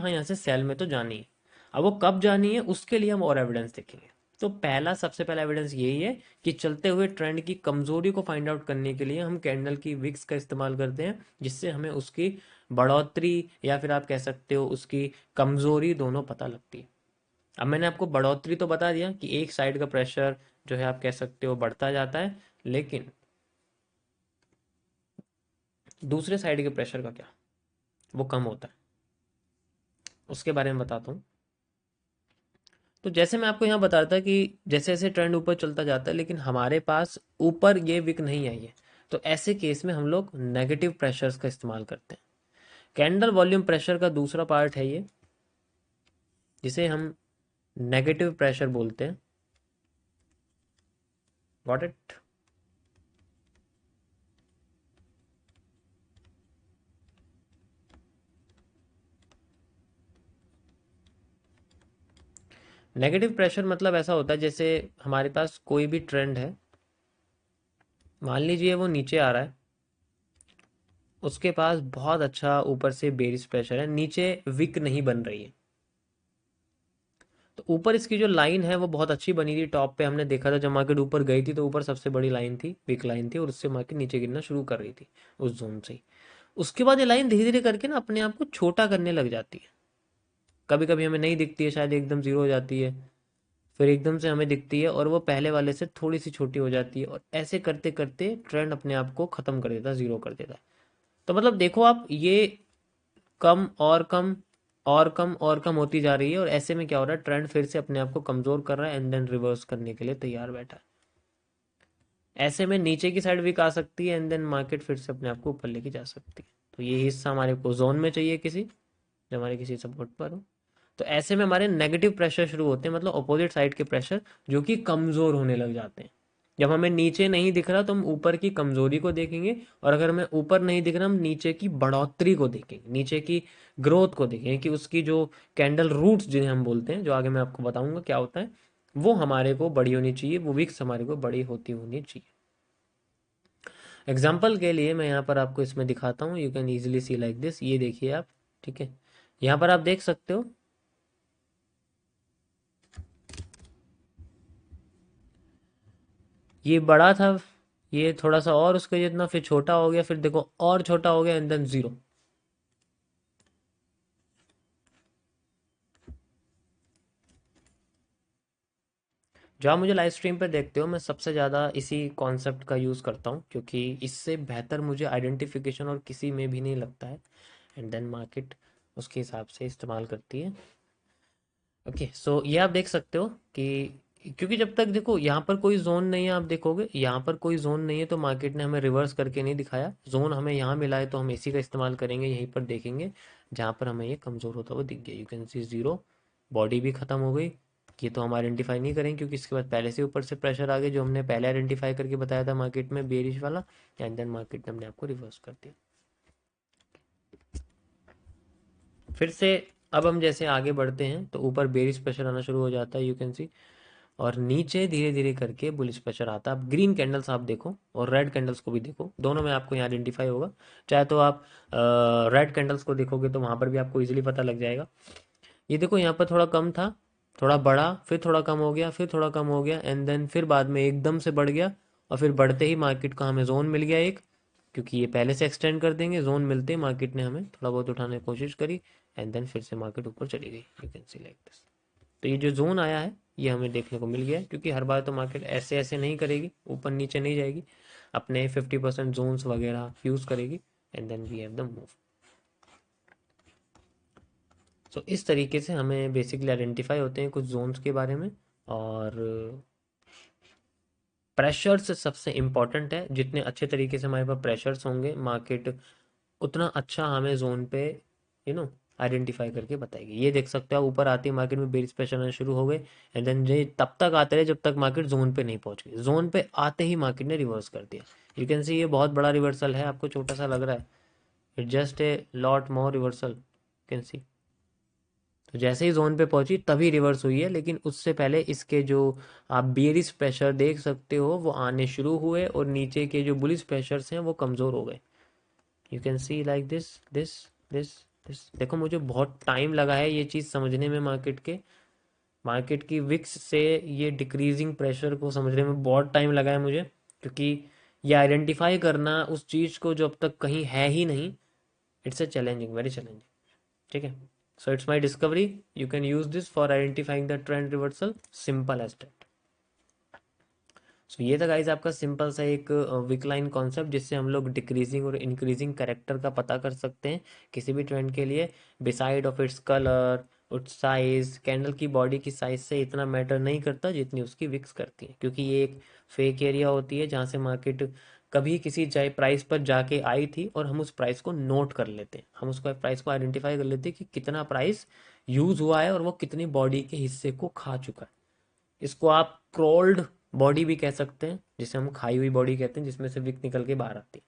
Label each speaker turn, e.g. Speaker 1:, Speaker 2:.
Speaker 1: हाँ यहाँ से सेल में तो जानी है। अब वो कब जानी है उसके लिए हम और एविडेंस देखेंगे। तो पहला सबसे पहला एविडेंस यही है कि चलते हुए ट्रेंड की कमजोरी को फाइंड आउट करने के लिए हम कैंडल की विक्स का इस्तेमाल करते हैं, जिससे हमें उसकी बढ़ोतरी या फिर आप कह सकते हो उसकी कमजोरी दोनों पता लगती है। अब मैंने आपको बढ़ोतरी तो बता दिया कि एक साइड का प्रेशर जो है आप कह सकते हो बढ़ता जाता है, लेकिन दूसरे साइड के प्रेशर का क्या, वो कम होता है। उसके बारे में बताता हूँ। तो जैसे मैं आपको यहाँ बता रहा था कि जैसे जैसे ट्रेंड ऊपर चलता जाता है लेकिन हमारे पास ऊपर ये विक नहीं आई है, तो ऐसे केस में हम लोग नेगेटिव प्रेशर्स का इस्तेमाल करते हैं। कैंडल वॉल्यूम प्रेशर का दूसरा पार्ट है ये, जिसे हम नेगेटिव प्रेशर बोलते हैं। Got it. नेगेटिव प्रेशर मतलब ऐसा होता है जैसे हमारे पास कोई भी ट्रेंड है, मान लीजिए वो नीचे आ रहा है, उसके पास बहुत अच्छा ऊपर से बेरिश प्रेशर है, नीचे विक नहीं बन रही है। तो ऊपर इसकी जो लाइन है वो बहुत अच्छी बनी थी, टॉप पे हमने देखा था जब मार्केट ऊपर गई थी तो ऊपर सबसे बड़ी लाइन थी, विक लाइन थी, और उससे मार्केट नीचे गिरना शुरू कर रही थी उस जोन से ही। उसके बाद ये लाइन धीरे धीरे करके ना अपने आप को छोटा करने लग जाती है। कभी कभी हमें नहीं दिखती है, शायद एकदम जीरो हो जाती है, फिर एकदम से हमें दिखती है और वो पहले वाले से थोड़ी सी छोटी हो जाती है, और ऐसे करते करते ट्रेंड अपने आप को खत्म कर देता है, जीरो कर देता है। तो मतलब देखो आप, ये कम और कम और कम और कम होती जा रही है, और ऐसे में क्या हो रहा है, ट्रेंड फिर से अपने आप को कमजोर कर रहा है एंड देन रिवर्स करने के लिए तैयार बैठा है। ऐसे में नीचे की साइड वीक आ सकती है एंड देन मार्केट फिर से अपने आप को ऊपर लेके जा सकती है। तो ये हिस्सा हमारे को जोन में चाहिए किसी, जो हमारे किसी सपोर्ट पर हो। तो ऐसे में हमारे नेगेटिव प्रेशर शुरू होते हैं, मतलब अपोजिट साइड के प्रेशर जो कि कमजोर होने लग जाते हैं। जब हमें नीचे नहीं दिख रहा तो हम ऊपर की कमजोरी को देखेंगे, और अगर हमें ऊपर नहीं दिख रहा हम नीचे की बढ़ोतरी को देखेंगे, नीचे की ग्रोथ को देखेंगे कि उसकी जो कैंडल रूट्स जिन्हें हम बोलते हैं, जो आगे मैं आपको बताऊंगा क्या होता है, वो हमारे को बड़ी होनी चाहिए, वो विक्स हमारे को बड़ी होती होनी चाहिए। एग्जाम्पल के लिए मैं यहाँ पर आपको इसमें दिखाता हूँ, you can easily C like this, ये देखिए आप। ठीक है, यहाँ पर आप देख सकते हो ये बड़ा था, ये थोड़ा सा और उसके जितना, फिर छोटा हो गया, फिर देखो और छोटा हो गया एंड देन जीरो। जो आप मुझे लाइव स्ट्रीम पे देखते हो, मैं सबसे ज़्यादा इसी कॉन्सेप्ट का यूज़ करता हूँ, क्योंकि इससे बेहतर मुझे आइडेंटिफिकेशन और किसी में भी नहीं लगता है, एंड देन मार्केट उसके हिसाब से इस्तेमाल करती है। ओके, सो ये आप देख सकते हो कि क्योंकि जब तक देखो यहाँ पर कोई जोन नहीं है, आप देखोगे यहाँ पर कोई जोन नहीं है तो मार्केट ने हमें रिवर्स करके नहीं दिखाया। जोन हमें यहाँ मिला है तो हम इसी का इस्तेमाल करेंगे, यहीं पर देखेंगे जहाँ पर हमें ये कमज़ोर होता हुआ दिख गया। You can see zero, body भी ख़त्म हो गई। ये तो हम आइडेंटिफाई नहीं करेंगे क्योंकि इसके बाद पहले से ऊपर से प्रेशर आ गया, जो हमने पहले आइडेंटिफाई करके बताया था मार्केट में बेरिश वाला, एंड देन मार्केट ने हमने आपको रिवर्स कर दिया। फिर से अब हम जैसे आगे बढ़ते हैं तो ऊपर बेरिश प्रेशर आना शुरू हो जाता है, यू कैन सी, और नीचे धीरे धीरे करके बुलिश प्रेशर आता है। आप ग्रीन कैंडल्स आप देखो और रेड कैंडल्स को भी देखो, दोनों में आपको यहाँ आइडेंटिफाई होगा। चाहे तो आप रेड कैंडल्स को देखोगे तो वहाँ पर भी आपको इजीली पता लग जाएगा। ये देखो यहाँ पर थोड़ा कम था, थोड़ा बढ़ा, फिर थोड़ा कम हो गया, फिर थोड़ा कम हो गया, एंड देन फिर बाद में एकदम से बढ़ गया, और फिर बढ़ते ही मार्केट को हमें जोन मिल गया एक, क्योंकि ये पहले से एक्सटेंड कर देंगे। जोन मिलते ही मार्केट ने हमें थोड़ा बहुत उठाने की कोशिश करी, एंड देन फिर से मार्केट ऊपर चली गई। You can see like this. तो ये जो जोन आया है ये हमें देखने को मिल गया है, क्योंकि हर बार तो मार्केट ऐसे ऐसे नहीं करेगी, ऊपर नीचे नहीं जाएगी, अपने 50% जोन्स वगैरह यूज करेगी, and then we have the move. So इस तरीके से हमें बेसिकली आइडेंटिफाई होते हैं कुछ जोन्स के बारे में। और प्रेशर्स सबसे इम्पॉर्टेंट है, जितने अच्छे तरीके से हमारे पास प्रेशर्स होंगे मार्केट उतना अच्छा हमें जोन पे यू नो आइडेंटिफाई करके बताएगी। ये देख सकते हो आप, ऊपर आती है मार्केट में बेरिश प्रेशर आना शुरू हो गए, एंड देन ये तब तक आते रहे जब तक मार्केट जोन पे नहीं पहुंच गई। जोन पे आते ही मार्केट ने रिवर्स कर दिया। यू कैन सी ये बहुत बड़ा रिवर्सल है, आपको छोटा सा लग रहा है, it just a lot more reversal, can see. तो जैसे ही जोन पे पहुंची तभी रिवर्स हुई है, लेकिन उससे पहले इसके जो आप बेरिश प्रेशर देख सकते हो वो आने शुरू हुए, और नीचे के जो बुलिश प्रेशर्स हैं वो कमज़ोर हो गए। You can see like this this this देखो मुझे बहुत टाइम लगा है ये चीज़ समझने में, मार्केट की विक्स से ये डिक्रीजिंग प्रेशर को समझने में बहुत टाइम लगा है मुझे, क्योंकि ये आइडेंटिफाई करना उस चीज़ को जो अब तक कहीं है ही नहीं, it's a challenging, very challenging. ठीक है, so it's my discovery, you can use this for identifying the trend reversal, simple as that. So ये था गाइज आपका सिंपल सा एक विकलाइन कॉन्सेप्ट, जिससे हम लोग डिक्रीजिंग और इंक्रीजिंग करेक्टर का पता कर सकते हैं किसी भी ट्रेंड के लिए। Beside of its colour, its size, candle की बॉडी की साइज से इतना मैटर नहीं करता जितनी उसकी विक्स करती है, क्योंकि ये एक फेक एरिया होती है जहाँ से मार्केट कभी किसी चाहे प्राइस पर जाके आई थी, और हम उस प्राइस को नोट कर लेते हैं, हम उसको प्राइस को आइडेंटिफाई कर लेते हैं कि कितना प्राइस यूज हुआ है और वो कितनी बॉडी के हिस्से को खा चुका है। इसको आप क्रोल्ड बॉडी भी कह सकते हैं, जिसे हम खाई हुई बॉडी कहते हैं, जिसमें से विक निकल के बाहर आती है।